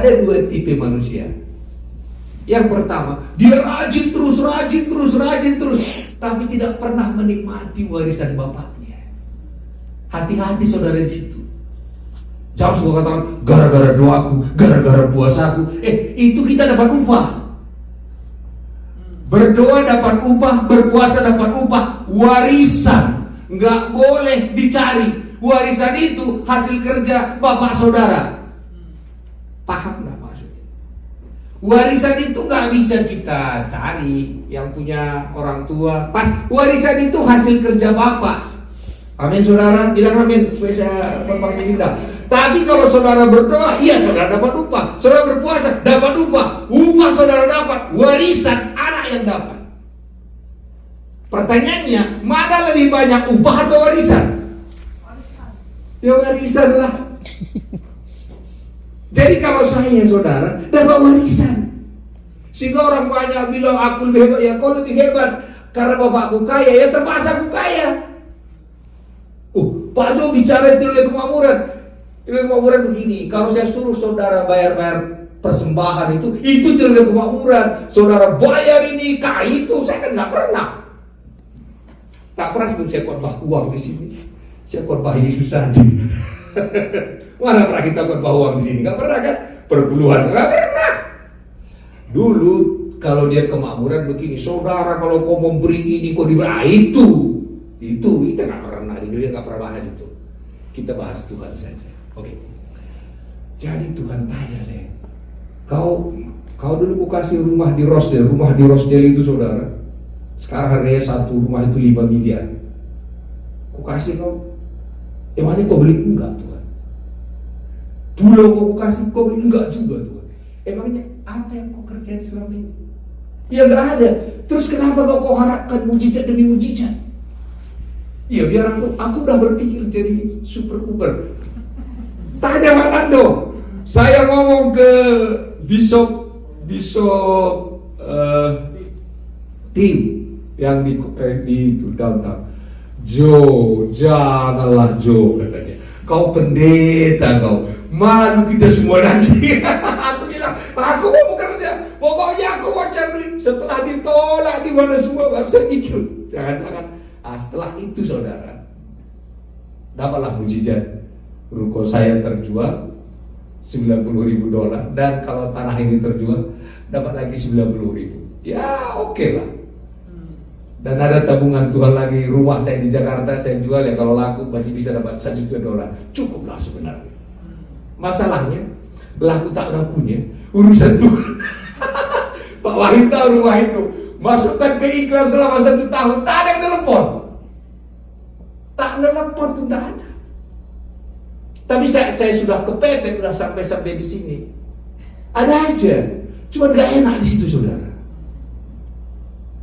Ada dua tipe manusia. Yang pertama, dia rajin terus, tapi tidak pernah menikmati warisan bapaknya. Hati-hati saudara di situ. Jangan suka katakan gara-gara doaku, gara-gara puasaku. Itu kita dapat upah. Berdoa dapat upah, berpuasa dapat upah. Warisan nggak boleh dicari. Warisan itu hasil kerja bapak saudara. Paham nggak maksudnya? Warisan itu nggak bisa kita cari. Yang punya orang tua, warisan itu hasil kerja bapak. Amin saudara, bilang amin supaya saya bapaknya pindah. Tapi kalau saudara berdoa, iya saudara dapat upah. Saudara berpuasa, dapat upah. Upah saudara dapat, warisan anak yang dapat. Pertanyaannya, mana lebih banyak upah atau warisan? Ya warisan lah. Jadi kalau saya saudara dapat warisan, sehingga orang banyak bilang aku lebih hebat, ya kau lebih hebat karena bapakku kaya, ya terpaksa aku kaya. Pak Jo bicara teologi kemakmuran. Teologi kemakmuran begini, kalau saya suruh saudara bayar persembahan itu teologi kemakmuran. Saudara bayar ini, itu saya kan nggak pernah sebelum saya khotbah uang di sini. Saya khotbah Yesus saja. Mana pernah kita khotbah uang di sini? Nggak pernah kan? Perpuluhan nggak pernah. Dulu kalau dia kemakmuran begini, saudara kalau kau memberi ini kau diberi itu kita nggak pernah di gereja, nggak pernah bahas itu. Kita bahas Tuhan saja. Oke. Jadi Tuhan tanya saya, kau dulu kau kasih rumah di Rochdale itu saudara. Sekarang harganya satu rumah itu 5 miliar. Kau kasih kau, emangnya kau beli? Enggak Tuhan. Dulu kau kasih, kau beli? Enggak juga Tuhan. Emangnya apa yang kau kerjain selama ini? Ya nggak ada. Terus kenapa kau harapkan mujizat demi mujizat? Ya biar aku udah berpikir jadi super uber. Tanya Pak Nando. Saya ngomong ke Bishop tim yang di downtown. Jo, janganlah Jo katanya. Kau pendeta kau. Malu kita semua nanti. Aku bilang, aku mau bekerja. Pokoknya aku mau cari. Setelah ditolak di mana semua baru saya ikut. Jangan-jangan. Setelah itu saudara, dapatlah mujizat. Ruko saya terjual $90,000, dan kalau tanah ini terjual dapat lagi 90.000. Ya oke lah. Dan ada tabungan Tuhan lagi, rumah saya di Jakarta saya jual, ya kalau laku masih bisa dapat $1 juta. Cukuplah sebenarnya. Masalahnya laku tak lakunya urusan Tuhan. Pak Wahyu tahu rumah itu, masukkan ke iklan selama 1 tahun, tak ada yang telepon. Tak ada telepon pun tak ada. Tapi saya sudah kepepet, sudah sampai di sini. Ada aja, cuma gak enak di situ saudara.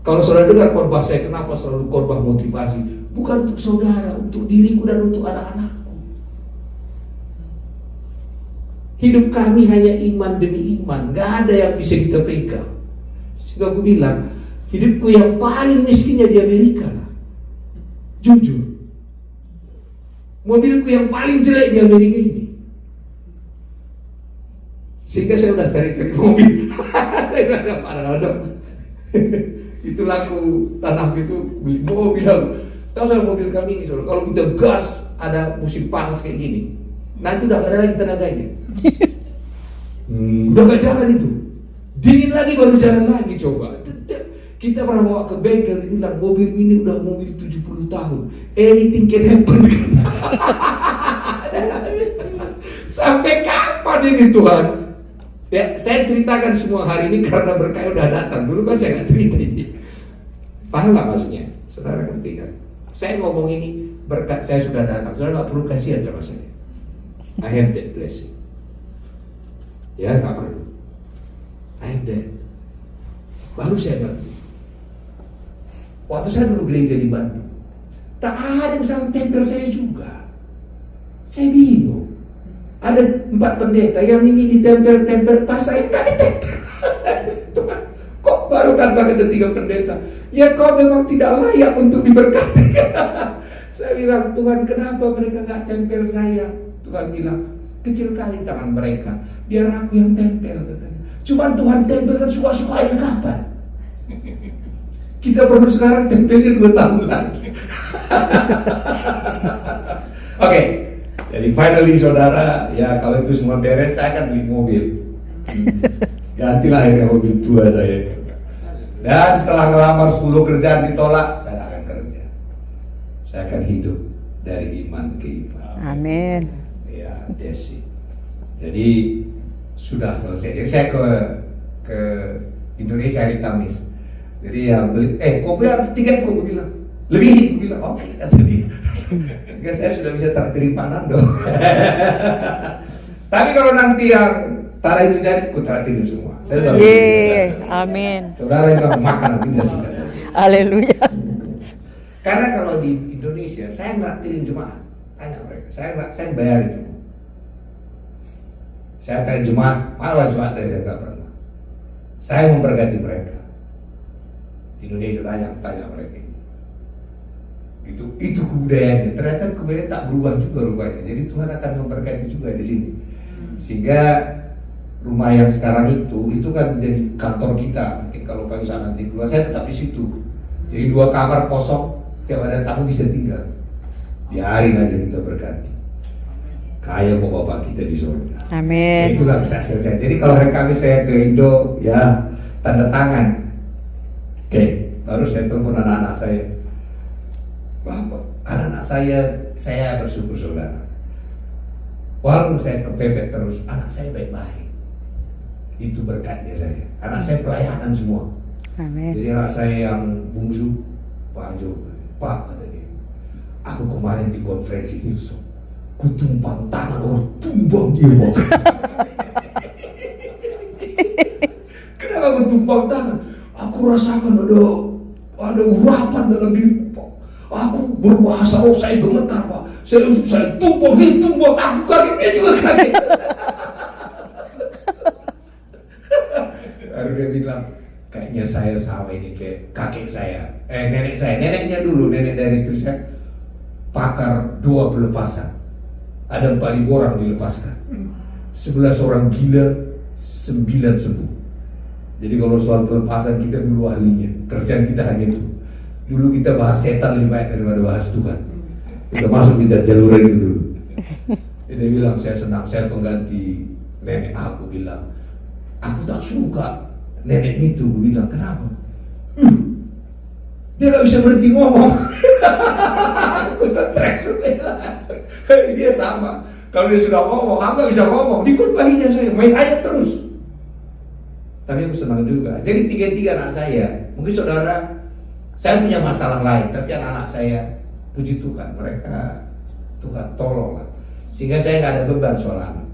Kalau saudara dengar khotbah saya, kenapa selalu khotbah motivasi? Bukan untuk saudara, untuk diriku dan untuk anak-anakku. Hidup kami hanya iman demi iman, gak ada yang bisa kita pegang. Sehingga aku bilang, hidupku yang paling miskinnya di Amerika lah. Jujur. Mobilku yang paling jelek di Amerika ini. Sehingga saya udah cari mobil. Itu laku tanah itu beli mobil. Tahu saya mobil kami ini saudara, kalau kita gas ada musim panas kayak gini, nanti udah gak ada lagi tenaganya. Udah gak jalan itu. Dingin lagi baru jalan lagi coba. Kita pernah bawa ke bengkel, dia bilang mobil ini udah mobil 70 tahun. Anything can happen. Sampai kapan ini Tuhan? Ya, saya ceritakan semua hari ini karena berkah udah datang. Dulu kan saya nggak cerita ini. Paham nggak maksudnya? Saudara ngerti kan? Saya ngomong ini berkat saya sudah datang. Saudara nggak perlu kasihan sama saya. I have that blessing. Ya nggak perlu. I have that. Baru saya ngerti. Waktu saya dulu gereja di Bandung, tak ada yang salah tempel saya juga. Saya bingung. Ada 4 pendeta yang ini ditempel-tempel, pas saya nggak ditempel. Kok baru kata 3 pendeta? Ya kau memang tidak layak untuk diberkati. Saya bilang, Tuhan kenapa mereka nggak tempel saya? Tuhan bilang, Kecil kali tangan mereka, biar aku yang tempel katanya. Cuman Tuhan tempel kan suka-sukanya kapan? Kita perlu sekarang tempelnya 2 tahun lagi. Oke, jadi finally saudara, ya kalau itu semua beres, saya akan beli mobil. Gantilah akhirnya mobil tua saya itu. Dan setelah ngelamar 10 kerjaan ditolak, saya akan kerja. Saya akan hidup dari iman ke iman. Amin. Ya, Desi. Jadi sudah selesai. Jadi saya ke Indonesia hari Kamis. Jadi ya beli, kau bilang tiket, kau bilang lebih, kau bilang oke, kata dia. Ya, saya sudah bisa traktirin Pak Nando. Tapi kalau nanti yang Tara itu jadi, ku traktirin semua. Saya tahu. Amin. Saudara yang makan kita sih. Haleluya. Karena kalau di Indonesia saya traktirin jemaat, tanya mereka, saya bayarin semua. Saya tanya jemaat, mana jemaat dari saya nggak pernah. Saya memberkati mereka. Di Indonesia tanya mereka ini. Itu kebudayaannya. Ternyata kebudayaan tak berubah juga rupanya. Jadi Tuhan akan memberkati juga di sini. Sehingga rumah yang sekarang itu kan jadi kantor kita. Mungkin kalau Pak Yusa nanti keluar, saya tetap di situ. Jadi 2 kamar kosong, tiap ada tamu bisa tinggal. Biarin aja kita berkati. Kaya bapak kita di surga. Amin. Itulah kesaksian saya. Jadi kalau hari Kamis saya ke Indo, ya tanda tangan. Oke, baru saya telepon anak-anak saya. Bapak, anak-anak saya bersyukur saudara. Walaupun saya kepepet terus, anak saya baik-baik. Itu berkatnya saya. Anak saya pelayanan semua. Amin. Jadi anak saya yang bungsu, Pak Jo, Pak kata dia, aku kemarin di konferensi Hillsong, ku tumpang tangan orang, tumbang dia Pak. Kenapa aku tumpang tangan? Aku rasakan ada urapan dalam diriku Pak. Aku berbahasa roh, saya gemetar Pak. Saya tumpang, aku kaget, dia juga kaget. Lalu dia bilang, kayaknya saya sama ini kayak kakek saya, neneknya dulu, nenek dari istri saya, pakar 2 pelepasan. Ada 4.000 orang dilepaskan, 11 orang gila, 9 sembuh. Jadi kalau soal pelepasan kita dulu ahlinya, kerjaan kita hanya itu. Dulu kita bahas setan lebih baik daripada bahas Tuhan. Kita masuk kita jalur itu dulu. Dia bilang saya senang, saya pengganti nenek aku bilang, aku tak suka nenek itu. Aku bilang kenapa? Dia gak bisa berhenti ngomong. Aku stres. Dia sama. Kalau dia sudah ngomong, aku gak bisa ngomong. Dikutbahinya saya, main ayat terus. Tapi aku senang juga. Jadi 3 anak saya, mungkin saudara, saya punya masalah lain, tapi anak-anak saya, puji Tuhan, mereka Tuhan tolong lah. Sehingga saya nggak ada beban soal anak.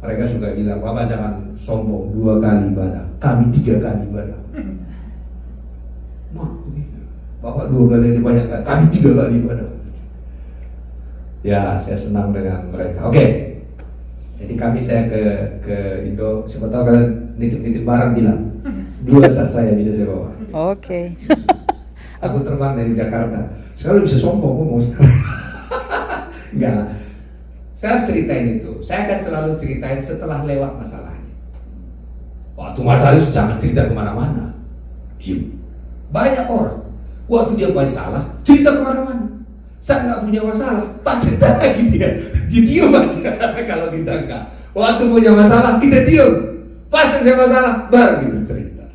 Mereka suka bilang, Bapak jangan sombong 2 kali ibadah, kami 3 kali ibadah. Mak, begitu. Bapak 2 kali banyak, kami 3 kali ibadah. Ya, saya senang dengan mereka. Oke. Jadi kami saya ke Indo, siapa tahu kalian nitip-nitip barang bilang 2 tas saya bisa saya bawa. Oke. Aku terbang dari Jakarta, sekarang bisa sombong ngomong sekarang. Enggak lah. Saya harus ceritain itu. Saya akan selalu ceritain setelah lewat masalahnya. Waktu masalah itu jangan cerita kemana-mana, diam. Banyak orang waktu dia buat salah cerita kemana-mana. Saya nggak punya masalah, tak cerita lagi dia diam aja. Kalau kita enggak, waktu punya masalah kita diam. Pas selesai masalah baru kita cerita.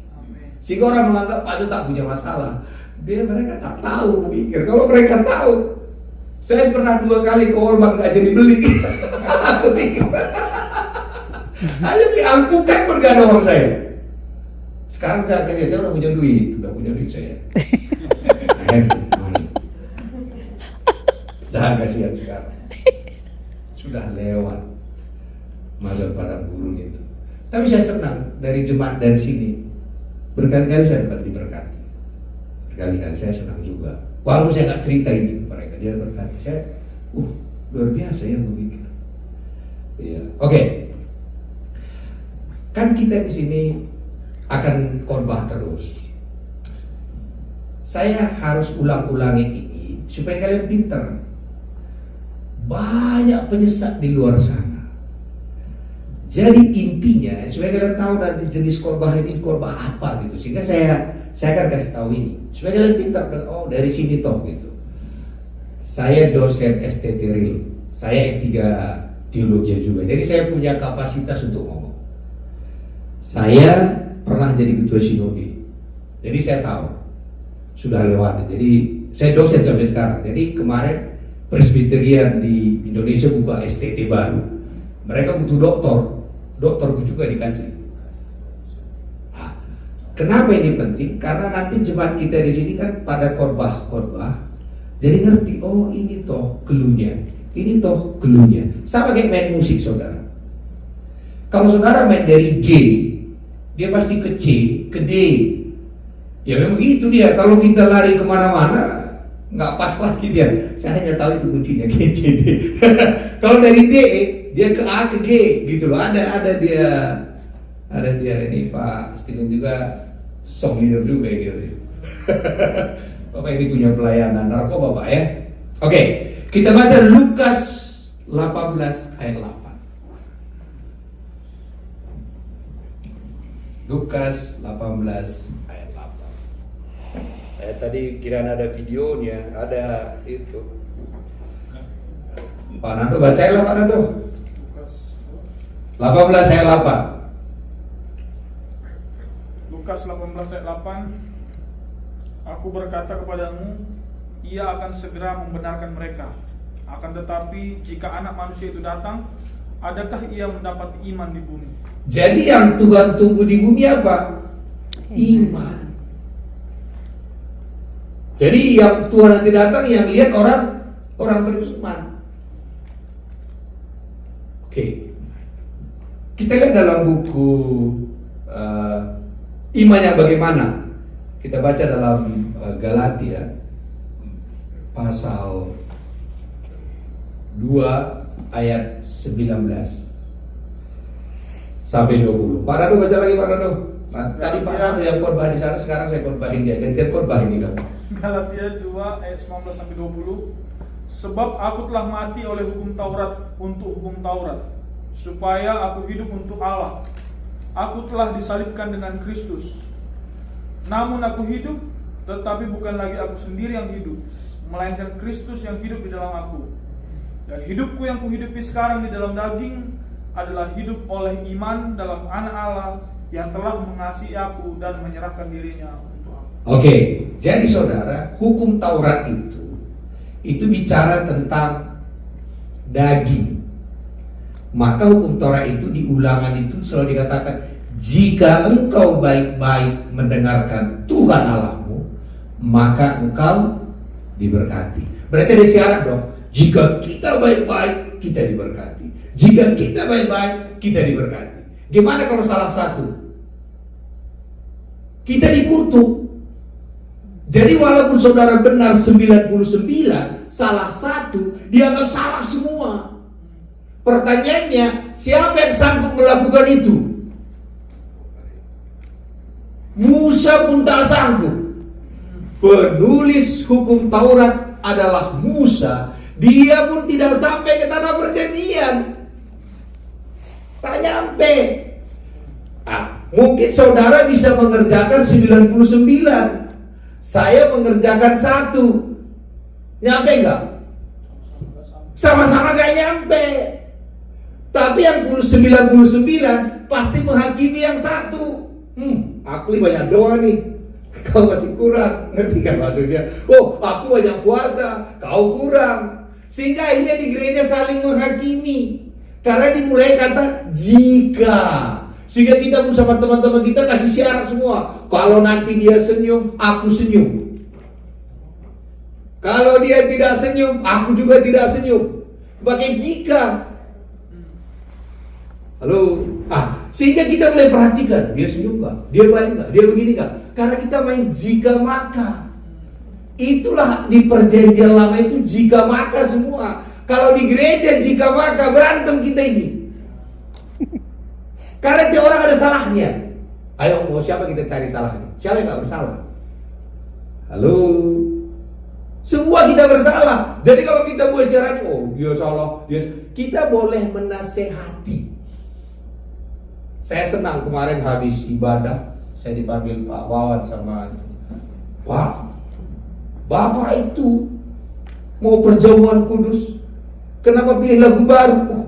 Sehingga orang menganggap Pak itu tak punya masalah. Mereka tak tahu, mikir. Kalau mereka tahu, saya pernah 2 kali ke Walmart nggak jadi beli. Aku pikir, hanya diampukan pun gak ada orang saya. Sekarang saya udah punya duit saya. Jangan kasihan sekarang. Sudah lewat masa padang gurun itu. Tapi saya senang dari jemaat dari sini. Berkali-kali saya dapat diberkati. Berkali-kali saya senang juga. Walaupun saya nggak cerita ini ke mereka, dia berkati. Saya, luar biasa ya berpikir. Iya, oke. Kan kita di sini akan khotbah terus. Saya harus ulang-ulangi ini supaya kalian pintar. Banyak penyesat di luar sana. Jadi intinya supaya kalian tahu nanti jenis khotbah ini khotbah apa gitu, sehingga saya akan kasih tahu ini supaya kalian pintar. Oh, dari sini toh gitu. Saya dosen STT Real, saya S3 teologi juga, jadi saya punya kapasitas untuk ngomong. Saya pernah jadi ketua sinode, jadi saya tahu sudah lewat. Jadi saya dosen sampai sekarang. Jadi kemarin Presbyterian di Indonesia buka STT baru, mereka butuh doktorku juga dikasih. Nah, kenapa ini penting? Karena nanti jemaat kita di sini kan pada khotbah, jadi ngerti, oh ini toh keluhnya, ini toh keluhnya. Sama kayak main musik saudara. Kalau saudara main dari G, dia pasti ke C, ke D. Ya memang gitu dia. Kalau kita lari kemana-mana, nggak pas lagi dia. Saya hanya tahu itu kuncinya G, C, D. Kalau dari D, dia ke A, ke G, gitu loh. Ada dia ini Pak Steven juga song leader juga gitu. Bapak ini punya pelayanan narkoba Pak ya. Oke, kita baca Lukas 18 ayat 8. Lukas 18 ayat 8. Saya tadi kira ada videonya, ada itu. Pak Nando bacainlah Pak Nando. 18 ayat 8. Lukas 18 ayat 8. Aku berkata kepadamu, ia akan segera membenarkan mereka. Akan tetapi jika anak manusia itu datang, adakah ia mendapat iman di bumi? Jadi yang Tuhan tunggu di bumi apa? Iman. Jadi yang Tuhan nanti datang, yang lihat orang beriman. Oke. Kita lihat dalam buku Iman yang Bagaimana. Kita baca dalam Galatia pasal 2 ayat 19 sampai 20. Pak Rado baca lagi Pak Rado. Tadi Pak Rado yang khotbah di sana, sekarang saya khotbahin dia. Gantian khotbah ini dong. Galatia 2 ayat 19 sampai 20. Sebab aku telah mati oleh hukum Taurat untuk hukum Taurat, supaya aku hidup untuk Allah. Aku telah disalibkan dengan Kristus. Namun aku hidup, tetapi bukan lagi aku sendiri yang hidup, melainkan Kristus yang hidup di dalam aku. Dan hidupku yang kuhidupi sekarang di dalam daging adalah hidup oleh iman dalam Anak Allah yang telah mengasihi aku dan menyerahkan dirinya untuk aku. Oke, jadi saudara, hukum Taurat itu bicara tentang daging. Maka hukum Taurat itu di Ulangan itu selalu dikatakan, jika engkau baik-baik mendengarkan Tuhan Allahmu, maka engkau diberkati. Berarti ada syarat dong. Jika kita baik-baik, kita diberkati. Jika kita baik-baik, kita diberkati. Gimana kalau salah satu? Kita dikutuk. Jadi walaupun saudara benar 99, salah satu dianggap salah semua. Pertanyaannya, siapa yang sanggup melakukan itu? Musa pun tak sanggup. Penulis hukum Taurat adalah Musa. Dia pun tidak sampai ke tanah perjanjian. Tak nyampe. Mungkin saudara bisa mengerjakan 99. Saya mengerjakan 1. Nyampe enggak? Sama-sama gak nyampe. Tapi yang 99 pasti menghakimi yang 1. Aku banyak doa nih, kau masih kurang. Ngerti kan maksudnya? Oh, aku banyak puasa, kau kurang. Sehingga akhirnya di gereja saling menghakimi. Karena dimulai kata jika. Sehingga kita pun sama teman-teman kita kasih syarat semua. Kalau nanti dia senyum, aku senyum. Kalau dia tidak senyum, aku juga tidak senyum. Pakai jika. Halo. Sehingga kita mulai perhatikan, dia senyum gak? Dia baik gak? Dia begini gak? Karena kita main jika maka. Itulah di perjanjian lama itu jika maka semua. Kalau di gereja jika maka berantem kita ini. Karena tiap orang ada salahnya. Ayo mau siapa kita cari salahnya? Siapa yang gak bersalah? Halo. Semua kita bersalah. Jadi kalau kita buat syarat, oh dia salah, kita boleh menasehati. Saya senang kemarin habis ibadah, saya dipanggil Pak Wawan sama Pak, Bapak itu mau perjamuan kudus, kenapa pilih lagu baru? Oh,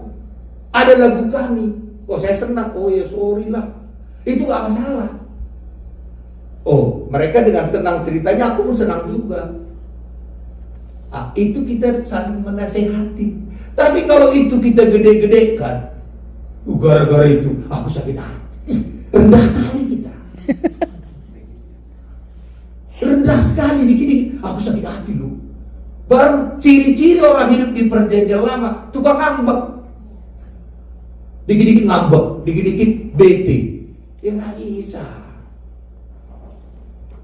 ada lagu kami. Oh, saya senang. Oh ya, sorry lah, itu gak masalah. Oh, mereka dengan senang ceritanya, aku pun senang juga. Itu kita saling menasehati. Tapi kalau itu kita gede-gedekan, gara-gara itu aku sakit hati. Rendah kali kita. Rendah sekali, dikit-dikit aku sakit hati loh. Baru ciri-ciri orang hidup di perjanjian lama, tukang ngambek. Dikit-dikit ngambek, dikit-dikit bete. Ya gak bisa.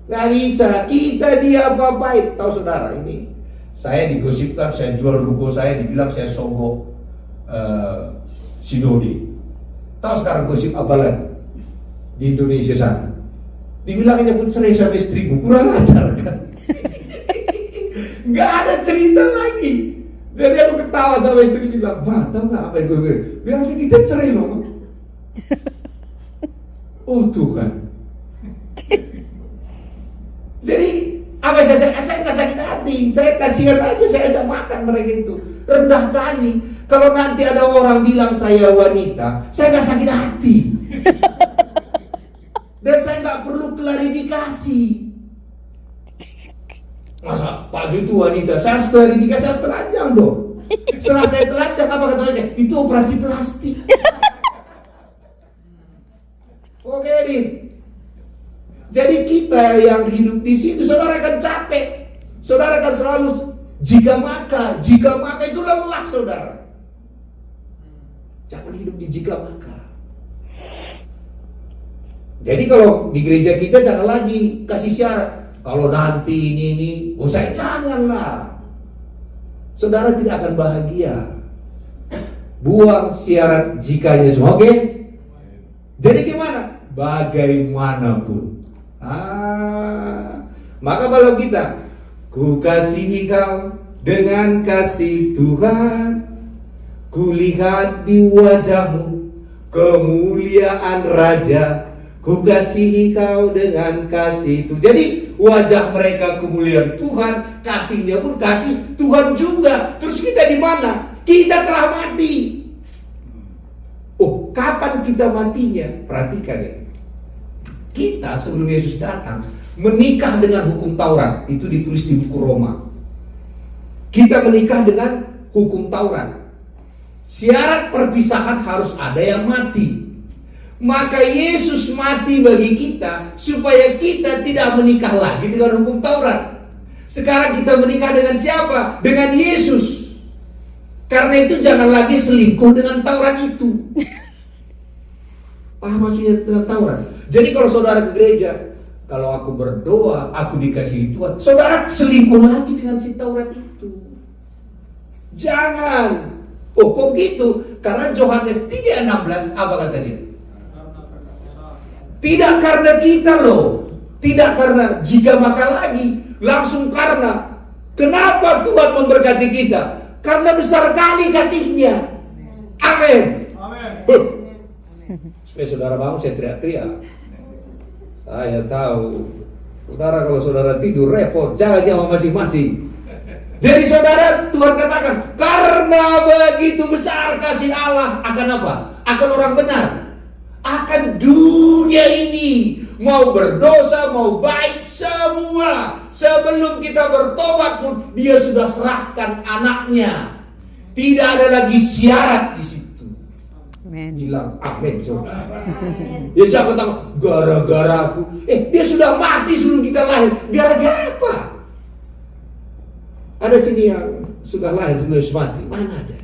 Gak bisa, kita diapa-apain. Tahu saudara, ini saya digosipkan, saya jual ruko saya, dibilang saya sogok sinode. Tahu sekarang gosip apa lagi di Indonesia sana? Dibilangnya pun cerai sama istriku, kurang ajar kan? Gak ada cerita lagi. Jadi aku ketawa sama istri, bilang, "Ma, tau gak apa yang gue bilang? Kita cerai loh, Ma." Oh Tuhan. Jadi apa saya nggak sakit hati, saya kasihan aja, saya ajak makan mereka itu. Rendah kali. Kalau nanti ada orang bilang saya wanita, saya nggak sakit hati. Dan saya nggak perlu klarifikasi. Masa Pak Jo itu wanita, saya harus klarifikasi, saya harus telanjang dong. Setelah saya telanjang, apa katanya? Itu operasi plastik. Oke, Din. Jadi kita yang hidup di situ, saudara akan capek. Saudara akan selalu jika maka itu lelah, saudara. Jangan hidup di jika maka. Jadi kalau di gereja kita jangan lagi kasih syarat. Kalau nanti ini, saya janganlah. Saudara tidak akan bahagia. Buang syarat jikanya semua, oke? Jadi gimana? Bagaimanapun. Maka kalau kita, ku kasihi kau dengan kasih Tuhan, ku lihat di wajahmu kemuliaan Raja, ku kasihi kau dengan kasih Tuhan. Jadi wajah mereka kemuliaan Tuhan, kasihnya pun kasih Tuhan juga. Terus kita di mana? Kita telah mati. Oh, kapan kita matinya? Perhatikan ya. Kita sebelum Yesus datang menikah dengan hukum Taurat, itu ditulis di buku Roma. Kita menikah dengan hukum Taurat. Syarat perpisahan harus ada yang mati. Maka Yesus mati bagi kita supaya kita tidak menikah lagi dengan hukum Taurat. Sekarang kita menikah dengan siapa? Dengan Yesus. Karena itu jangan lagi selingkuh dengan Taurat itu. Paham maksudnya dengan Taurat? Jadi kalau saudara ke gereja, kalau aku berdoa, aku dikasih Tuhan, saudara selingkuh lagi dengan si Taurat itu. Jangan. Oh, kok gitu? Karena Yohanes 3:16 apa kata dia? Tidak karena kita loh. Tidak karena jika maka lagi. Langsung karena. Kenapa Tuhan memberkati kita? Karena besar kali kasihnya. Amin. Amin. Supaya saudara bangun, saya teriak-teriak. Saya tahu. Saudara kalau saudara tidur repot. Jangan jawab masing-masing. Jadi saudara, Tuhan katakan, karena begitu besar kasih Allah akan apa? Akan orang benar. Akan dunia ini, mau berdosa, mau baik, semua. Sebelum kita bertobat pun, dia sudah serahkan anaknya. Tidak ada lagi syarat di situ. Amin. Bilang amin, saudara. Ya jangan kata gara-gara aku. Dia sudah mati sebelum kita lahir. Gara-gara apa? Ada sini yang sudah lahir sebelum mati. Mana ada?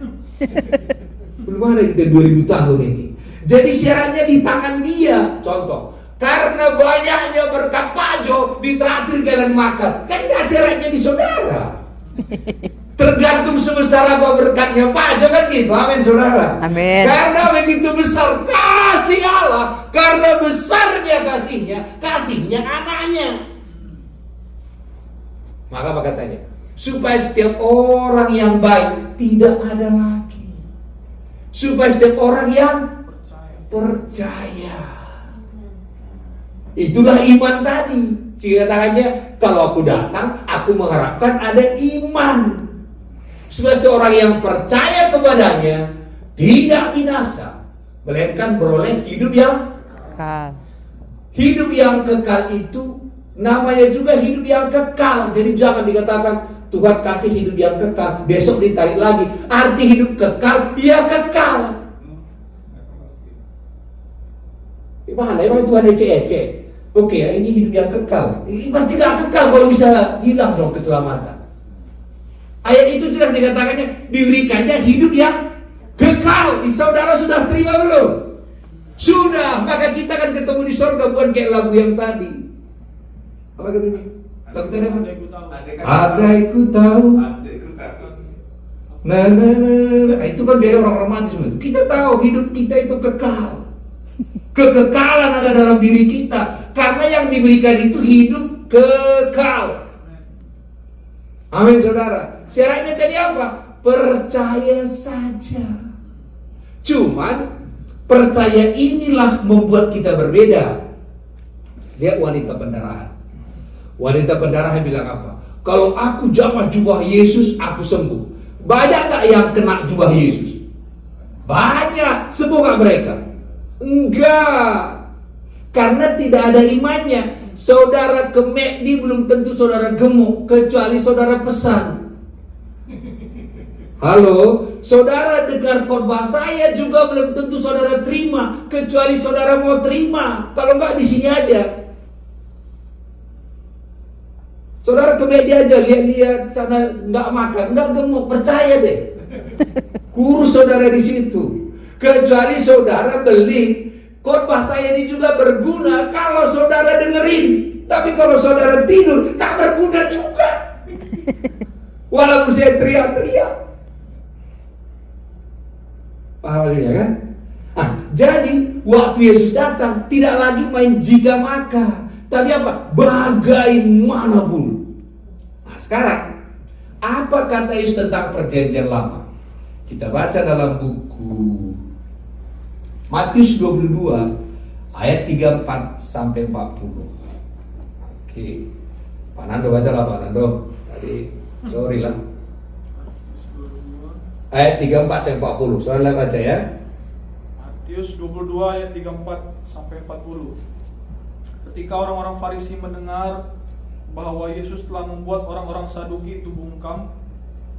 Belum ada kita 2000 tahun ini. Jadi syaratnya di tangan dia. Contoh, karena banyaknya berkat Pak Jo ditraktir kalian makan. Kan gak syaratnya di saudara. Tergantung sebesar apa berkatnya Pak Jo, kan gitu. Amin saudara. Amin. Karena begitu besar kasih Allah, karena besarnya kasihnya anaknya. Maka apa katanya? Supaya setiap orang yang baik tidak ada lagi. Supaya setiap orang yang percaya. Itulah iman tadi. Sehingga katakannya, kalau aku datang, aku mengharapkan ada iman. Sebab orang yang percaya kepadanya tidak binasa, melainkan beroleh hidup yang Kekal. hidup yang kekal. Itu namanya juga hidup yang kekal. Jadi jangan dikatakan Tuhan kasih hidup yang kekal, besok ditarik lagi. Arti hidup kekal, ya kekal. Gimana? Emang Tuhan ece-ece? Oke, ini hidup yang kekal. Ini berarti gak kekal kalau bisa hilang dong keselamatan. Ayat itu sudah dikatakannya, diberikannya hidup yang kekal. Saudara sudah terima belum? Sudah, maka kita akan ketemu di surga, bukan kayak lagu yang tadi. Apa katanya? Lagu tadi apa? Ada ku tahu. Nah, itu kan biaya orang romantis. Kita tahu hidup kita itu kekal. Kekekalan ada dalam diri kita, karena yang diberikan itu hidup kekal. Amin, saudara. Syaratnya tadi apa? Percaya saja. Cuman percaya inilah membuat kita berbeda. Lihat wanita pendarahan. Wanita pendarahan bilang apa? Kalau aku jamah jubah Yesus, aku sembuh. Banyak gak yang kena jubah Yesus? Banyak. Sembuh gak mereka? Enggak. Karena tidak ada imannya. Saudara ke McD belum tentu saudara gemuk, kecuali saudara pesan. Halo, saudara dengar khotbah saya juga belum tentu saudara terima, kecuali saudara mau terima. Kalau enggak di sini aja. Saudara ke McD aja, lihat-lihat sana enggak makan, enggak gemuk, percaya deh. Kurus saudara di situ. Kecuali saudara beli khotbah saya ini juga berguna kalau saudara dengerin. Tapi kalau saudara tidur, tak berguna juga. Walaupun saya teriak-teriak. Paham maksudnya kan? Jadi waktu Yesus datang, tidak lagi main jika maka, tapi apa? Bagaimanapun. Nah sekarang, apa kata Yesus tentang perjanjian lama? Kita baca dalam buku Matius 22 ayat 34 sampai 40. Oke. Pak Nando baca lah Pak Nando. Tadi sorry lah. Ayat 34 sampai 40. Soalnya baca ya. Matius 22 ayat 34 sampai 40. Ketika orang-orang Farisi mendengar bahwa Yesus telah membuat orang-orang Saduki itu bungkam,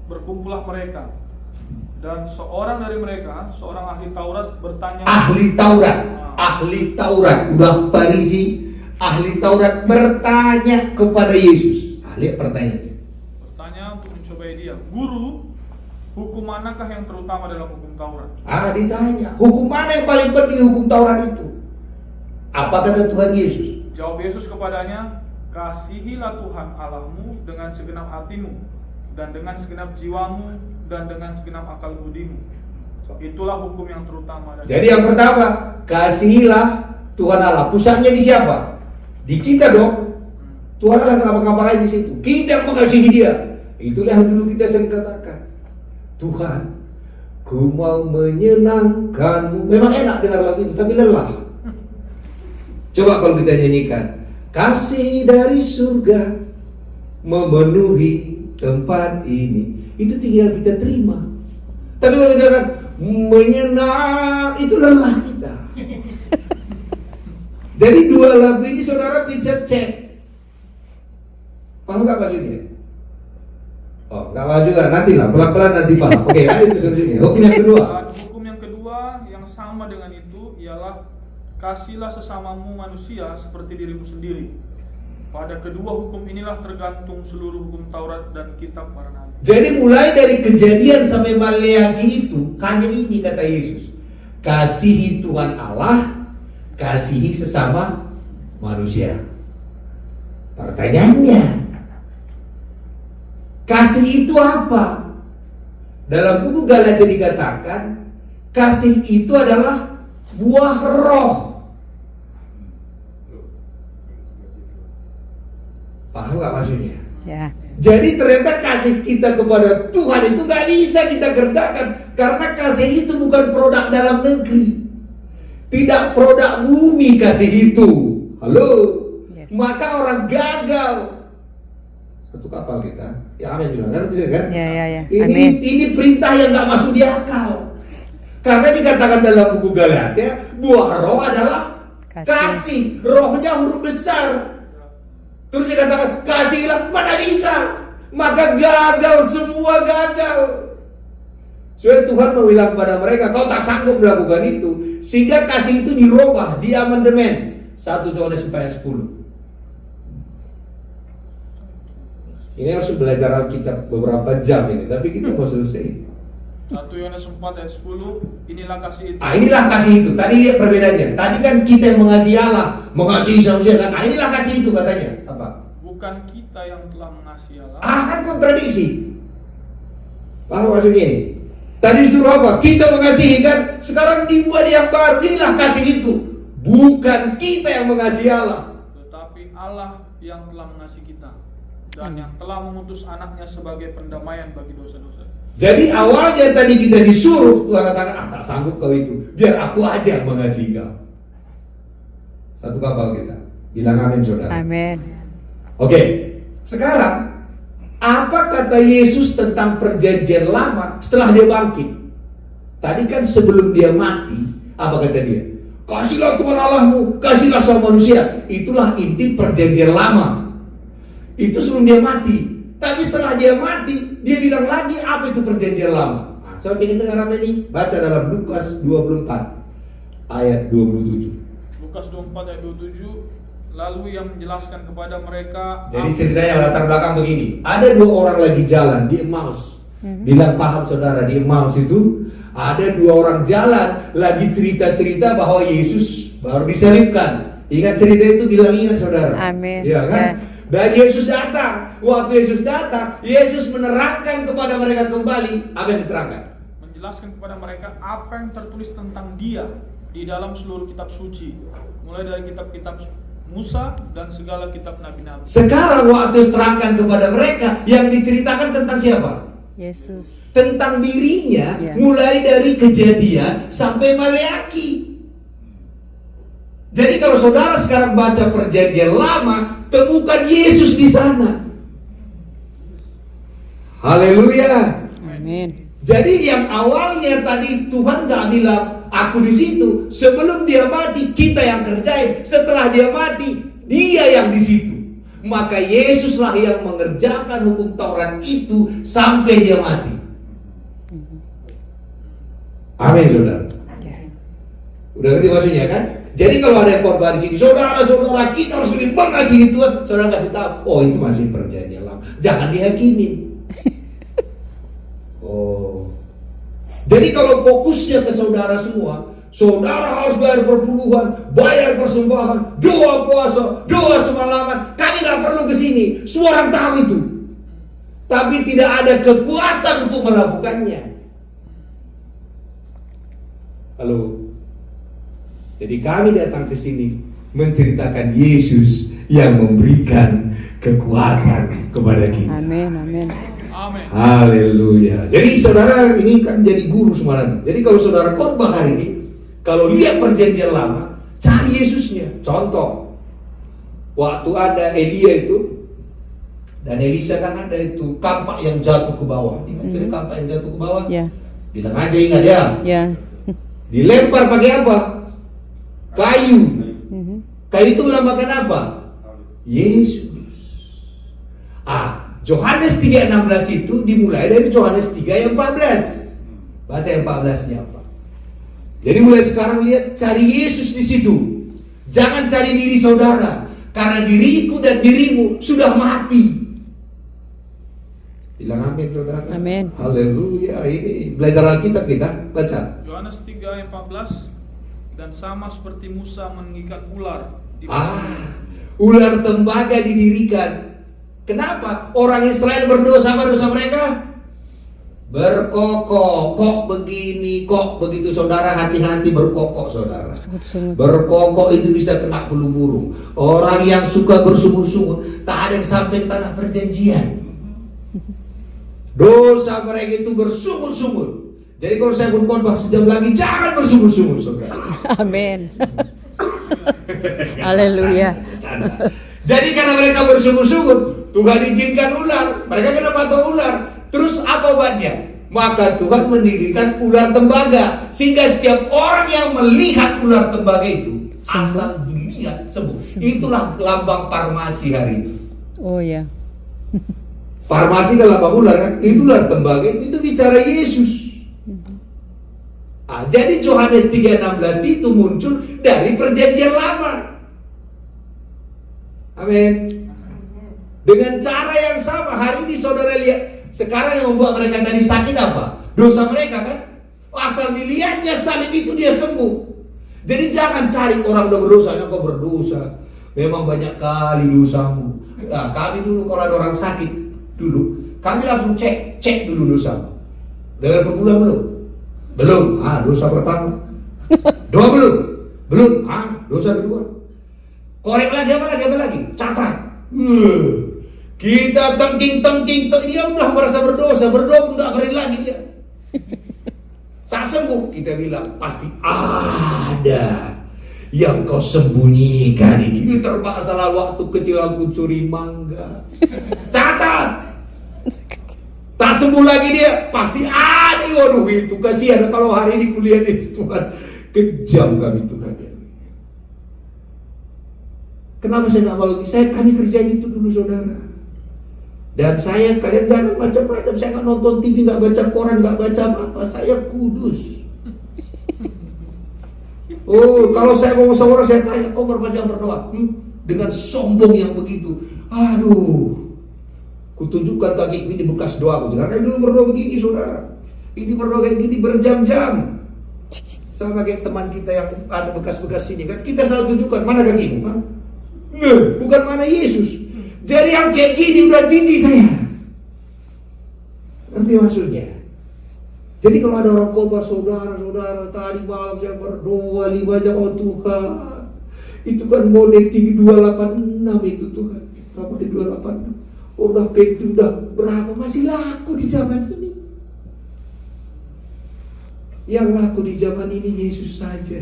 berkumpullah mereka. Dan seorang dari mereka, seorang ahli Taurat bertanya. Ahli Taurat, udah Farisi, ahli Taurat bertanya kepada Yesus. Lihat pertanyaannya. Bertanya untuk mencobai dia, Guru, hukum manakah yang terutama dalam hukum Taurat? Ditanya, hukum mana yang paling penting hukum Taurat itu? Apa kata Tuhan Yesus? Jawab Yesus kepadanya, kasihilah Tuhan Allahmu dengan segenap hatimu, dan dengan segenap jiwamu, dan dengan segenap akal budimu. Itulah hukum yang terutama. Jadi yang pertama, kasihilah Tuhan Allah. Pusatnya di siapa? Di kita dong. Tuhan Allah ngapa-ngapain di situ. Kita mengasihi Dia. Itulah yang dulu kita sering katakan. Tuhan, ku mau menyenangkanmu. Memang enak dengar lagu itu, tapi lelah. Coba kalau kita nyanyikan, kasih dari surga memenuhi tempat ini, itu tinggal kita terima. Tapi kalau kita kan menyenang, itu lelah kita. Jadi dua lagu ini saudara bisa cek. Paham gak maksudnya? Oh, gak paham juga, nantilah pelan-pelan nanti paham. Oke, ayo ke selanjutnya. Hukum yang kedua. Hukum yang kedua yang sama dengan itu ialah kasihlah sesamamu manusia seperti dirimu sendiri. Pada kedua hukum inilah tergantung seluruh hukum Taurat dan kitab para nabi. Jadi mulai dari Kejadian sampai Maleakhi itu hanya ini kata Yesus. Kasihi Tuhan Allah, kasihi sesama manusia. Pertanyaannya, kasih itu apa? Dalam buku Galatia dikatakan, kasih itu adalah buah roh. Paham gak maksudnya? Ya. Jadi ternyata kasih kita kepada Tuhan itu gak bisa kita kerjakan, karena kasih itu bukan produk dalam negeri. Tidak produk bumi kasih itu. Halo. Yes. Maka orang gagal. Satu kapal kita. Ya amin bilang kan? Ya. Amin. Ini perintah yang nggak masuk di akal. Karena dikatakan dalam buku Galatia, buah roh adalah kasih. Rohnya huruf besar. Terus dikatakan kasihlah, mana bisa? Maka gagal, semua gagal. Soalnya Tuhan bilang pada mereka, kau tak sanggup melakukan itu. Sehingga kasih itu dirubah, di amandemen 1 Yohanes 4:10. Ini harus belajar Alkitab beberapa jam ini, tapi kita mau selesai. 1 Yohanes 4:10, inilah kasih itu. Inilah kasih itu. Tadi lihat perbedaannya. Tadi kan kita yang mengasihi Allah, mengasihi manusia kan. Inilah kasih itu katanya. Apa? Bukan kita yang telah mengasihi Allah. Kan kontradiksi. Paham maksudnya ini? Tadi disuruh apa? Kita mengasihi kan. Sekarang dibuat yang baru. Inilah kasih itu. Bukan kita yang mengasihi Allah, Tetapi Allah yang telah mengasihi kita dan yang telah mengutus anaknya sebagai pendamaian bagi dosa-dosa. Jadi awalnya tadi kita disuruh, Tuhan katakan, tak sanggup kau itu, biar aku aja yang mengasihi kau. Satu kapal kita. Bilang amin saudara. Amin. Oke, sekarang apa kata Yesus tentang perjanjian lama setelah dia bangkit? Tadi kan sebelum dia mati, apa kata dia? Kasihlah Tuhan Allahmu, kasihlah sama manusia. Itulah inti perjanjian lama. Itu sebelum dia mati. Tapi setelah dia mati, dia bilang lagi apa itu perjanjian lama. Nah, saya ingin dengar apa ini? Baca dalam Lukas 24 ayat 27. Lukas 24 ayat 27, lalu yang menjelaskan kepada mereka. Jadi ceritanya latar belakang begini. Ada 2 orang lagi jalan di Emmaus. Bilang paham saudara, di Emmaus itu ada 2 orang jalan lagi cerita-cerita bahwa Yesus baru disalibkan. Ingat cerita itu, bilang ingat saudara. Amin. Iya kan? Ya. Dan Yesus datang. Waktu Yesus datang, Yesus menerangkan kepada mereka kembali apa yang diterangkan. Menjelaskan kepada mereka apa yang tertulis tentang Dia di dalam seluruh kitab suci, mulai dari kitab-kitab Musa dan segala kitab nabi-nabi. Sekarang waktu terangkan kepada mereka, yang diceritakan tentang siapa? Yesus. Tentang dirinya, Ya. mulai dari Kejadian sampai Maleaki. Jadi kalau saudara sekarang baca perjanjian lama, temukan Yesus di sana. Haleluya. Amin. Jadi yang awalnya tadi Tuhan gak bilang aku di situ, sebelum dia mati kita yang kerjain, setelah dia mati dia yang di situ. Maka Yesuslah yang mengerjakan hukum Taurat itu sampai dia mati. Amin saudara. Udah ngerti maksudnya kan? Jadi kalau ada yang korban di sini, saudara-saudara kita harus lebih mengasihi Tuhan, saudara kasih tahu, oh itu masih perjanjian lama, jangan dihakimin. Oh, jadi kalau fokusnya ke saudara semua, saudara harus bayar perpuluhan, bayar persembahan, doa puasa, doa semalaman, kami nggak perlu ke sini, semua orang tahu itu, tapi tidak ada kekuatan untuk melakukannya. Halo. Jadi kami datang ke sini menceritakan Yesus yang memberikan kekuatan kepada kita. Amin. Amin. Amin. Haleluya. Jadi saudara ini kan jadi guru semua nanti. Jadi kalau saudara khotbah hari ini, kalau lihat perjanjian lama, cari Yesusnya. Contoh, waktu ada Elia itu dan Elisa kan ada itu kampak yang jatuh ke bawah. Ingat cerita kampak yang jatuh ke bawah? Ya. Bilang aja ingat ya. Ya. Dilempar pakai apa? Kayu. Kayu itu melambangkan apa? Yesus. Yohanes 3:16 itu dimulai dari Yohanes 3:14. Baca yang 14-nya apa? Jadi mulai sekarang lihat, cari Yesus di situ. Jangan cari diri saudara, karena diriku dan dirimu sudah mati. Bilang amin saudara. Amin. Haleluya. Ini belajar Alkitab kita, baca. Yohanes 3:14, dan sama seperti Musa meninggikan ular di ular tembaga didirikan. Kenapa? Orang Israel berdoa sama dosa mereka berkokok, kok begini, kok begitu saudara, hati-hati berkokok saudara. Berkokok itu bisa kena bulu burung. Orang yang suka bersungguh-sungguh, tak ada yang sampai ke tanah perjanjian. Dosa mereka itu bersungguh-sungguh. Jadi kalau saya berkhotbah sejam lagi, jangan bersungut-sungut, saudara. Amin. Haleluya. Canda. Jadi karena mereka bersungut-sungut, Tuhan izinkan ular, mereka kena patok ular. Terus apa obatnya? Maka Tuhan mendirikan ular tembaga, sehingga setiap orang yang melihat ular tembaga itu asal dilihat sembuh. Itulah lambang farmasi hari ini. Oh ya. Farmasi kan lambang ular kan? Itu ular tembaga itu bicara Yesus. Jadi Yohanes 3:16 itu muncul dari perjanjian lama. Amin. Dengan cara yang sama, hari ini saudara lihat, sekarang yang membuat mereka tadi sakit apa? Dosa mereka kan? Asal dilihatnya salib itu dia sembuh. Jadi jangan cari orang udah berdosa, kau berdosa. Memang banyak kali dosamu. Nah, kami dulu kalau ada orang sakit dulu, kami langsung cek dulu dosa. Udah berbulan belum? Belum. Dosa pertama. Doa belum? Belum. Dosa kedua. Korek lagi apa lagi? Catat. Kita tengking, dia udah merasa berdosa, berdoa pun tak berani lagi dia. Tak sembuh, kita bilang pasti ada yang kau sembunyikan ini. Ini terpaksa salah waktu kecil aku curi mangga. Catat. Tak sembuh lagi dia, pasti ada. Waduh, itu kasihan kalau hari ini kuliah itu Tuhan. Kejam kami Tuhan. Kenapa saya nggak mau lagi? Kami kerjain itu dulu saudara. Dan kalian jangan macam-macam. Saya nggak nonton TV, nggak baca koran, nggak baca apa-apa. Saya kudus. Kalau saya ngomong sama orang, saya tanya, kau berapa jam berdoa? Dengan sombong yang begitu. Kutunjukkan kaki ini bekas doaku. Jangan dulu berdoa begini saudara. Ini berdoa kayak gini berjam-jam. Sama kayak teman kita yang ada bekas-bekas sini kan. Kita selalu tunjukkan, mana kakimu? Bukan mana Yesus. Jadi yang kayak gini udah jijik saya. Ngerti maksudnya? Jadi kalau ada orang khotbah, saudara-saudara, tadi malam saya berdoa 5 jam, oh Tuhan. Itu kan Moneting 286 itu Tuhan. Berapa di 286? Udah pintu udah berapa, masih laku di zaman ini. Yang laku di zaman ini Yesus saja.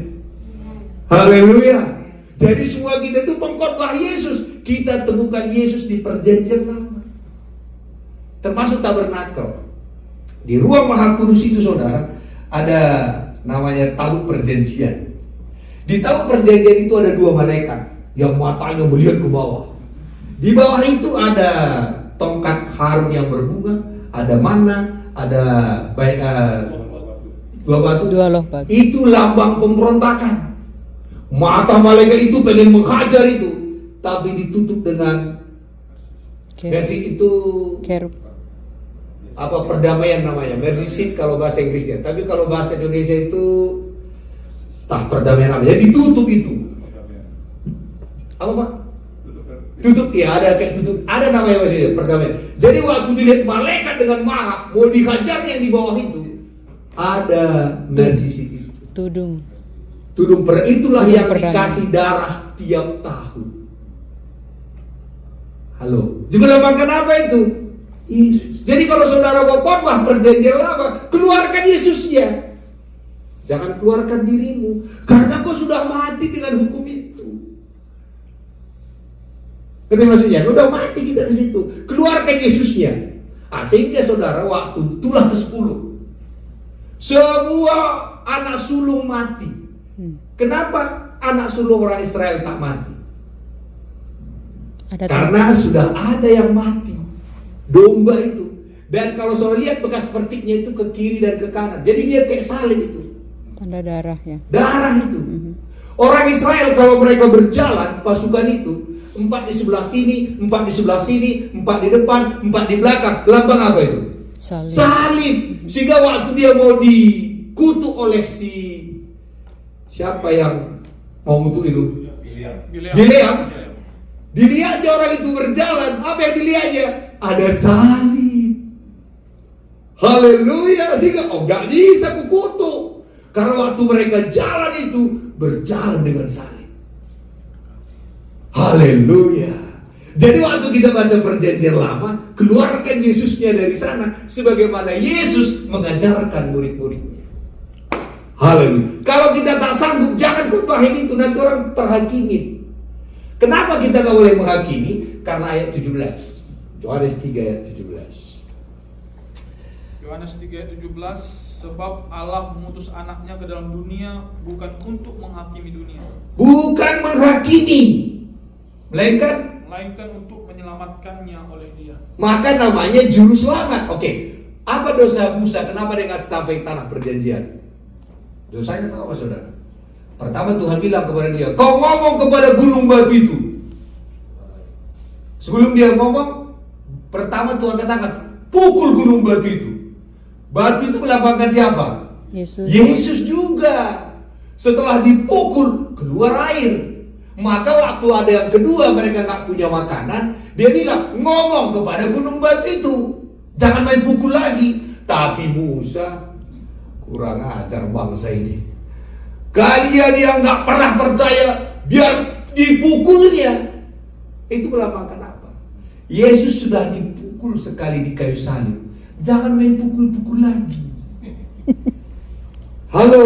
Haleluya. Jadi semua kita itu pengkhotbah Yesus. Kita temukan Yesus di perjanjian lama. Termasuk tabernakel. Di ruang maha kudus itu saudara, ada namanya tabut perjanjian. Di tabut perjanjian itu ada 2 malaikat yang matanya melihat ke bawah. Di bawah itu ada tongkat Harun yang berbunga, ada mana, ada dua batu. Itu lambang pemberontakan. Mata malaikat itu pengen menghajar itu, tapi ditutup dengan versi itu apa perdamaian namanya, mercy seat kalau bahasa Inggrisnya. Tapi kalau bahasa Indonesia itu perdamaian namanya. Ditutup itu. Apa Pak? Tutup ya, ada kayak tutup, ada namanya maksudnya perdamaian. Jadi waktu dilihat malaikat dengan marah mau dihajarnya yang di bawah itu, ada mercy seat itu. Tudung itulah yang dikasih darah tiap tahun. Halo, diberlambangkan apa itu? Yesus. Jadi kalau saudara mau khotbah perjanjian lama, keluarkan Yesusnya. Jangan keluarkan dirimu, karena kau sudah mati dengan hukum itu. Ngerti maksudnya? Udah mati kita di situ. Keluarkan Yesusnya. Sehingga saudara waktu itulah ke-10. Semua anak sulung mati. Kenapa anak sulung orang Israel tak mati? Karena sudah ada yang mati. Domba itu. Dan kalau saudara lihat bekas perciknya itu ke kiri dan ke kanan. Jadi dia kayak salib itu. Tanda darah ya. Darah itu. Orang Israel kalau mereka berjalan, pasukan itu 4 di sebelah sini, 4 di sebelah sini, 4 di depan, 4 di belakang. Lambang apa itu? Salib. Sehingga waktu dia mau dikutuk oleh siapa yang mau ngutuk itu? Bileam. Dilihatnya orang itu berjalan, apa yang dilihatnya? Ada salib. Haleluya. Sehingga gak bisa kukutuk. Karena waktu mereka jalan itu berjalan dengan salib. Haleluya. Jadi waktu kita baca perjanjian lama, keluarkan Yesusnya dari sana sebagaimana Yesus mengajarkan murid-muridnya. Haleluya. Kalau kita tak sanggup, jangan khotbahin itu, nanti orang terhakimi. Kenapa kita gak boleh menghakimi? Karena ayat 17. Yohanes 3 ayat 17. Yohanes 3 ayat 17, sebab Allah mengutus anaknya ke dalam dunia bukan untuk menghakimi dunia, Bukan menghakimi, melainkan untuk menyelamatkannya oleh Dia. maka namanya juru selamat. Oke, apa dosa Musa? Kenapa dia nggak sampai tanah perjanjian? Dosanya tahu apa saudara? Pertama Tuhan bilang kepada dia, kau ngomong kepada gunung batu itu. Sebelum dia ngomong, pertama Tuhan katakan, pukul gunung batu itu. Batu itu melambangkan siapa? Yesus. Yesus juga. Setelah dipukul, keluar air. Maka waktu ada yang kedua mereka nggak punya makanan, dia bilang, ngomong kepada gunung batu itu, jangan main pukul lagi. Tapi Musa, kurang ajar bangsa ini. Kalian yang nggak pernah percaya, biar dipukulnya. Itu melambangkan apa? Yesus sudah dipukul sekali di kayu salib. Jangan main pukul-pukul lagi. Halo.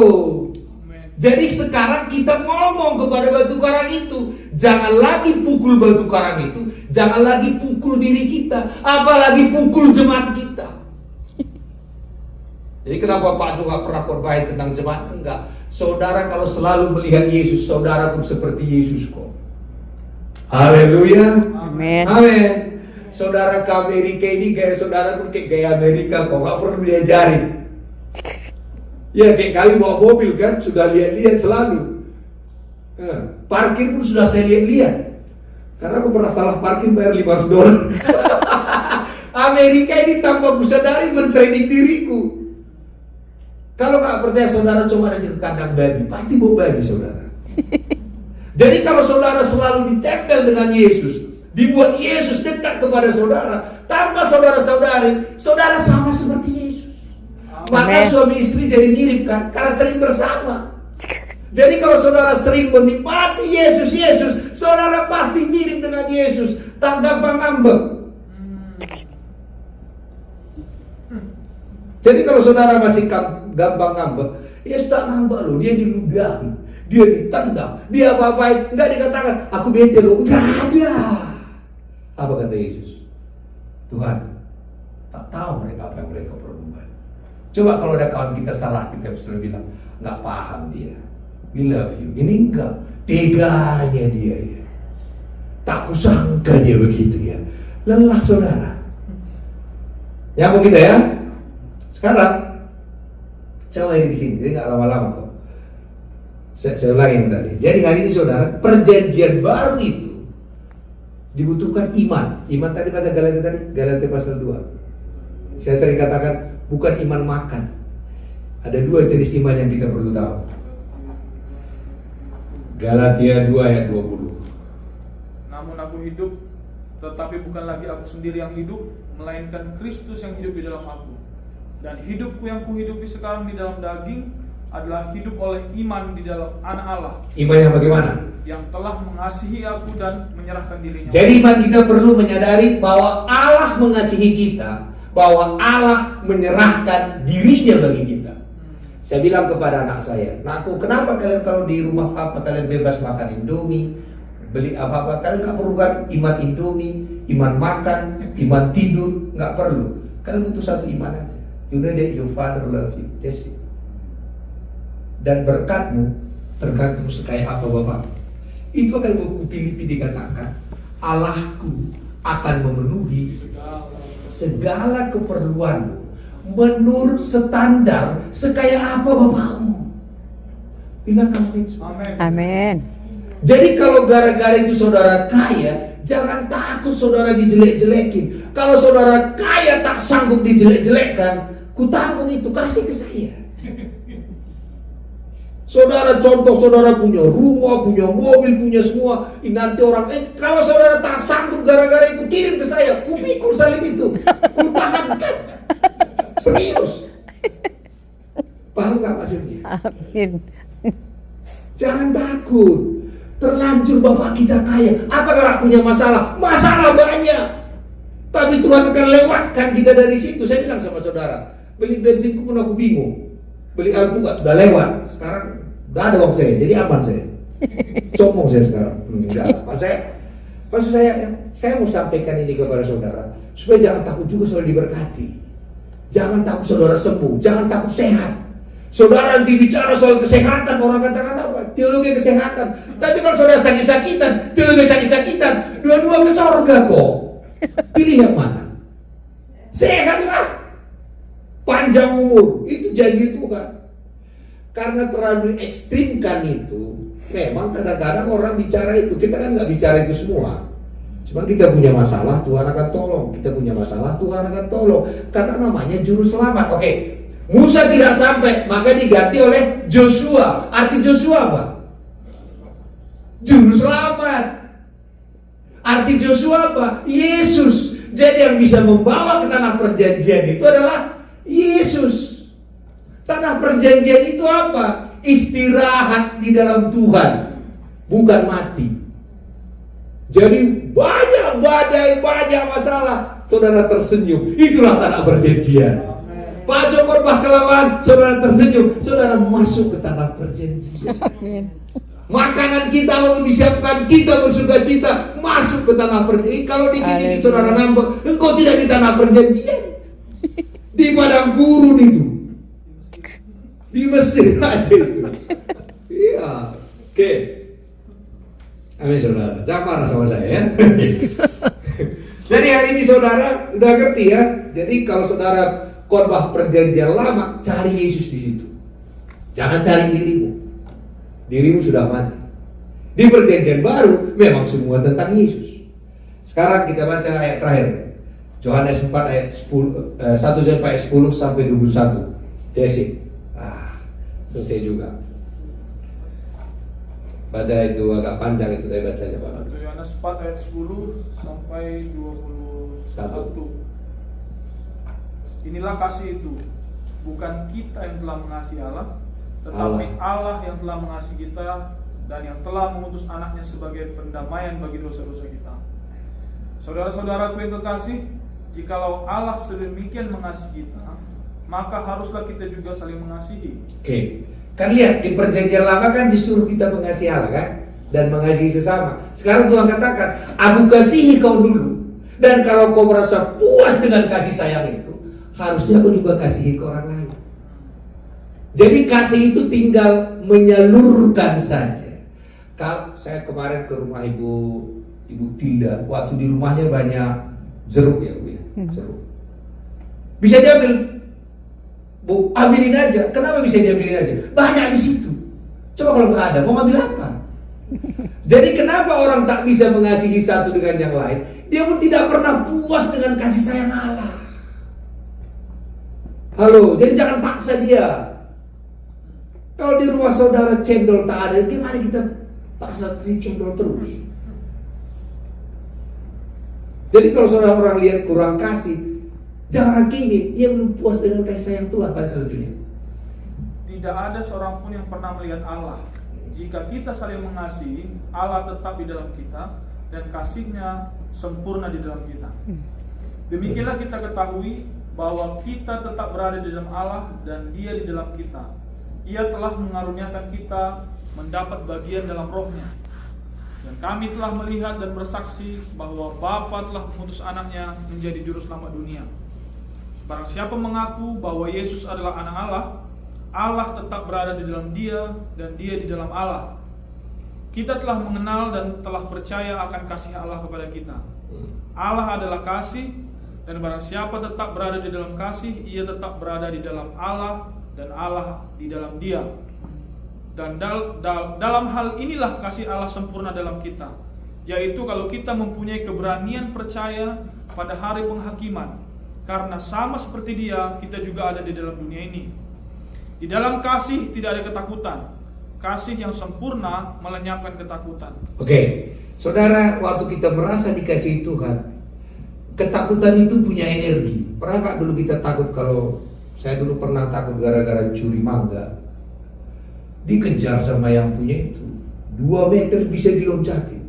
Amen. Jadi sekarang kita ngomong kepada batu karang itu, jangan lagi pukul batu karang itu, jangan lagi pukul diri kita, apalagi pukul jemaat kita. Jadi kenapa Pak juga pernah khotbah tentang jemaat? Enggak. Saudara kalau selalu melihat Yesus, saudara pun seperti Yesus kok. Haleluya. Amin. Amin. Saudara ke Amerika ini gaya saudara pun kayak gaya Amerika kok, nggak perlu diajarin. Ya kayak kali bawa mobil kan, sudah lihat-lihat selalu. Parkir pun sudah saya lihat-lihat. Karena aku pernah salah parkir bayar $500. Amerika ini tanpa ku sadari mentraining diriku. Kalau nggak percaya saudara coba aja ke kandang babi, pasti bawa babi saudara. Jadi kalau saudara selalu ditempel dengan Yesus, dibuat Yesus dekat kepada saudara, tanpa saudara-saudari, saudara sama seperti Yesus. Maka Amen. suami istri jadi mirip kan, karena sering bersama. Jadi kalau saudara sering menikmati Yesus, saudara pasti mirip dengan Yesus, tak gampang ngambek. Jadi kalau saudara masih gampang ngambek, Yesus tak ngambek loh, dia diludahi, dia ditendang, dia apa-apain, enggak dikatakan, aku bete loh, enggak ada. Apa kata Yesus? Tuhan, tak tahu mereka apa yang mereka perbuat. Coba kalau ada kawan kita salah, kita bisa bilang, enggak paham dia, we love you. Ini enggak, teganya dia ya. Tak kusangka dia begitu ya. Lelah saudara. Nyambung kita ya. Sekarang saya ini di sini, jadi nggak lama-lama kok. Saya ulangi yang tadi. Jadi hari ini saudara, perjanjian baru itu dibutuhkan iman. Iman tadi bahasa Galatia pasal 2. Saya sering katakan bukan iman makan. Ada dua jenis iman yang kita perlu tahu. Galatia 2 ayat 20. Namun aku hidup, tetapi bukan lagi aku sendiri yang hidup, melainkan Kristus yang hidup di dalam aku. Dan hidupku yang kuhidupi sekarang di dalam daging adalah hidup oleh iman di dalam Anak Allah. Iman yang bagaimana? Yang telah mengasihi aku dan menyerahkan dirinya. Jadi iman kita perlu menyadari bahwa Allah mengasihi kita, bahwa Allah menyerahkan dirinya bagi kita. Saya bilang kepada anak saya, "Nakku, kenapa kalian kalau di rumah papa kalian bebas makan Indomie, beli apa-apa, kalian nggak perlu kan iman Indomie, iman makan, iman tidur, nggak perlu. Kalian butuh satu iman aja. You know that your father love you, that's it. Dan berkatmu tergantung sekaya apa bapak. Itu akan buku Filipi dikatakan, Allahku akan memenuhi segala keperluanmu menurut standar sekaya apa bapakmu. Bilang amin. Amin. Amin. Jadi kalau gara-gara itu saudara kaya, jangan takut saudara dijelek-jelekin. Kalau saudara kaya tak sanggup dijelek-jelekkan, ku tanggung itu, kasih ke saya. Saudara contoh, saudara punya rumah, punya mobil, punya semua. Nanti orang, kalau saudara tak sanggup gara-gara itu, kirim ke saya. Ku pikul salib itu, ku tahankan. Serius. Paham gak maksudnya? Amin. Jangan takut. Terlanjur bapak kita kaya. Apakah gak punya masalah? Masalah banyak. Tapi Tuhan akan lewatkan kita dari situ. Saya bilang sama saudara, beli bensinku pun aku bingung. beli alpukat udah lewat, sekarang udah ada uang saya, jadi aman saya. Sombong saya sekarang. Enggak, maksud saya mau sampaikan ini kepada saudara supaya jangan takut juga saudara diberkati. Jangan takut saudara sembuh, jangan takut sehat. Saudara nanti bicara soal kesehatan, orang katakan apa? Teologi kesehatan. Tapi kalau saudara sakit-sakitan, teologi sakit-sakitan, dua-dua ke surga kok. Pilih yang mana? Sehatlah, panjang umur, itu janji Tuhan. Karena terlalu ekstrimkan itu, memang kadang-kadang orang bicara itu, kita kan nggak bicara itu semua. Cuma kita punya masalah, Tuhan akan tolong. Kita punya masalah, Tuhan akan tolong. Karena namanya juru selamat. Oke, Musa tidak sampai, maka diganti oleh Joshua. Arti Joshua apa? Juru selamat. Arti Joshua apa? Yesus. Jadi yang bisa membawa ke tanah perjanjian itu adalah Yesus. Tanah perjanjian itu apa? Istirahat di dalam Tuhan, bukan mati. Jadi banyak badai, banyak masalah, saudara tersenyum. Itulah tanah perjanjian. Pak Joko khotbah kelawan, saudara tersenyum, saudara masuk ke tanah perjanjian. Amin. Makanan kita lalu disiapkan, kita bersuka cita masuk ke tanah perjanjian. Kalau dikit-dikit saudara ngambek, engkau tidak di tanah perjanjian. Di padang gurun itu, di Mesir aja itu. Iya, oke. Amin saudara, jangan marah sama saya ya. Jadi hari ini saudara udah ngerti ya. Jadi kalau saudara khotbah perjanjian lama, cari Yesus di situ. Jangan cari dirimu. Dirimu sudah mati. Di perjanjian baru memang semua tentang Yesus. Sekarang kita baca ayat terakhir. Yohanes 4 ayat 10, 1 sampai 10 sampai 21. Desi. Selesai juga. Baca itu agak panjang itu, saya baca aja Pak. Yohanes 4 ayat 10 sampai 21. Inilah kasih itu, bukan kita yang telah mengasihi Allah, tetapi Allah yang telah mengasihi kita dan yang telah mengutus anaknya sebagai pendamaian bagi dosa-dosa kita. Saudara-saudaraku yang kekasih, jikalau Allah sedemikian mengasihi kita, maka haruslah kita juga saling mengasihi. Oke, kan lihat di perjanjian lama kan disuruh kita mengasihi Allah kan, dan mengasihi sesama. Sekarang Tuhan katakan, aku kasihi kau dulu, dan kalau kau merasa puas dengan kasih sayang itu, harusnya aku juga kasihi ke orang lain. Jadi kasih itu tinggal menyalurkan saja. Kalau saya kemarin ke rumah Ibu Tilda, waktu di rumahnya banyak jeruk ya Bu ya, jeruk. Bisa diambil, Bu, ambilin aja. Kenapa bisa diambilin aja? Banyak di situ. Coba kalau nggak ada, mau ngambil apa? Jadi kenapa orang tak bisa mengasihi satu dengan yang lain? Dia pun tidak pernah puas dengan kasih sayang Allah. Halo, jadi jangan paksa dia. Kalau di rumah saudara cendol tak ada, gimana kita paksa si cendol terus? Jadi kalau saudara orang lihat kurang kasih, jangan hakimi, dia belum puas dengan kasih sayang Tuhan. Apa selanjutnya? Tidak ada seorang pun yang pernah melihat Allah. Jika kita saling mengasihi, Allah tetap di dalam kita dan kasihnya sempurna di dalam kita. Demikianlah kita ketahui bahwa kita tetap berada di dalam Allah dan Dia di dalam kita. Ia telah mengaruniakan kita mendapat bagian dalam rohnya. Dan kami telah melihat dan bersaksi bahwa Bapa telah mengutus anaknya menjadi juru selamat dunia. Barang siapa mengaku bahwa Yesus adalah anak Allah, Allah tetap berada di dalam dia dan dia di dalam Allah. Kita telah mengenal dan telah percaya akan kasih Allah kepada kita. Allah adalah kasih, dan barang siapa tetap berada di dalam kasih, ia tetap berada di dalam Allah dan Allah di dalam dia. Dan dalam hal inilah kasih Allah sempurna dalam kita, yaitu kalau kita mempunyai keberanian percaya pada hari penghakiman, karena sama seperti Dia, kita juga ada di dalam dunia ini. Di dalam kasih tidak ada ketakutan. Kasih yang sempurna melenyapkan ketakutan. Oke, saudara, waktu kita merasa dikasihi Tuhan, ketakutan itu punya energi. Pernah gak dulu kita takut? Kalau saya dulu pernah takut gara-gara curi mangga, dikejar sama yang punya itu 2 meter bisa diloncatin.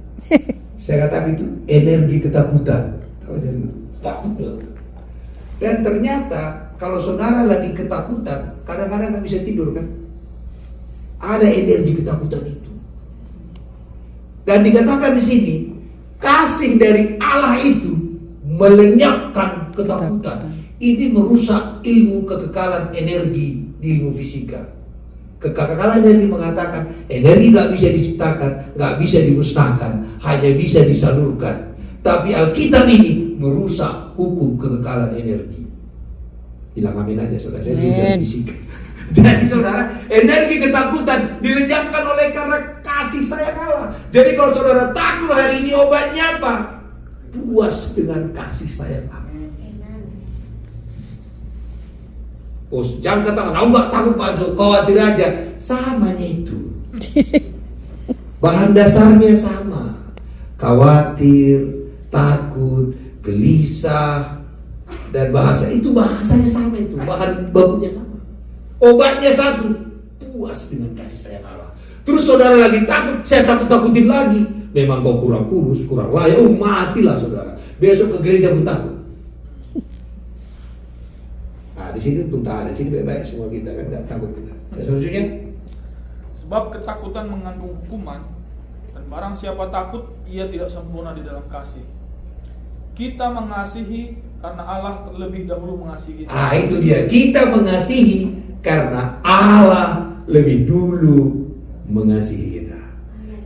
Saya katakan itu energi ketakutan. Tahu dari itu takut. Dan ternyata kalau saudara lagi ketakutan, kadang-kadang nggak bisa tidur kan? Ada energi ketakutan itu. Dan dikatakan di sini, kasih dari Allah itu melenyapkan ketakutan. Ini merusak ilmu kekekalan energi di ilmu fisika. Kekekalan energi mengatakan energi nggak bisa diciptakan, nggak bisa dimusnahkan, hanya bisa disalurkan. Tapi Alkitab ini merusak hukum kekekalan energi. Bilang amin aja saudara, saya juga fisika. Jadi saudara, energi ketakutan dilenyapkan oleh karena kasih sayang Allah. Jadi kalau saudara takut hari ini, obatnya apa? Puas dengan kasih sayang Allah. Oh, jangan katakan, aku gak takut Pak Jo, khawatir aja. Samanya itu. Bahan dasarnya sama. Khawatir, takut, gelisah, dan bahasa itu bahasanya sama itu. Bahan bakunya sama. Obatnya satu, puas dengan kasih sayang Allah. Terus saudara lagi takut, saya takut-takutin lagi. Memang kau kurang kurus, kurang layak, oh matilah saudara. Besok ke gereja pun takut. Nah di sini untung tak ada, di sini baik-baik semua kita kan, nggak takut kita. Dan selanjutnya, Sebab ketakutan mengandung hukuman, dan barang siapa takut, ia tidak sempurna di dalam kasih. Kita mengasihi karena Allah terlebih dahulu mengasihi kita. ah itu dia, kita mengasihi karena Allah lebih dulu mengasihi kita.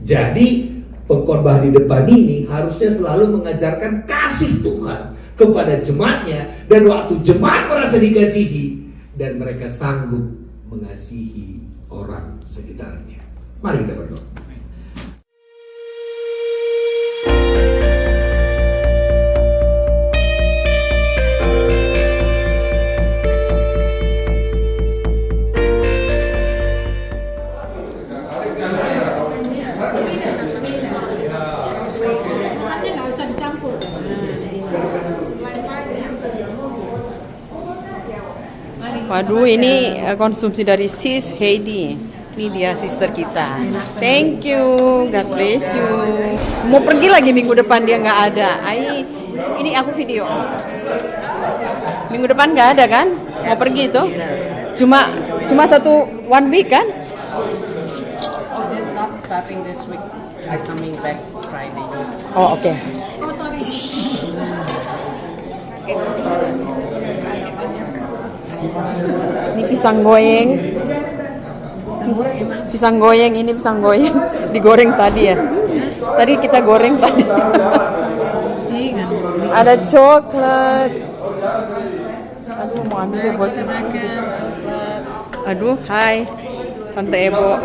Jadi pengkhotbah di depan ini harusnya selalu mengajarkan kasih Tuhan kepada jemaatnya, dan waktu jemaat merasa dikasihi dan mereka sanggup mengasihi orang sekitarnya. Mari kita berdoa. Waduh, ini konsumsi dari Sis Heidi. Ini dia sister kita. Thank you, God bless you. Mau pergi lagi minggu depan, dia nggak ada. Ini aku video. Minggu depan nggak ada kan? Mau pergi tuh? Cuma one week kan? Oh, they're not starting this week. I'm coming back Friday. Oh oke. Oh, sorry. Ini pisang goyeng. Pisang goyeng ini pisang goyeng. Digoreng tadi ya. Tadi kita goreng tadi. Ada coklat. Aduh mau ambil deh buat cucu. Aduh, hai Tante Ebo.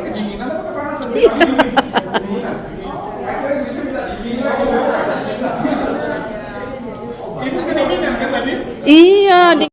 Ibu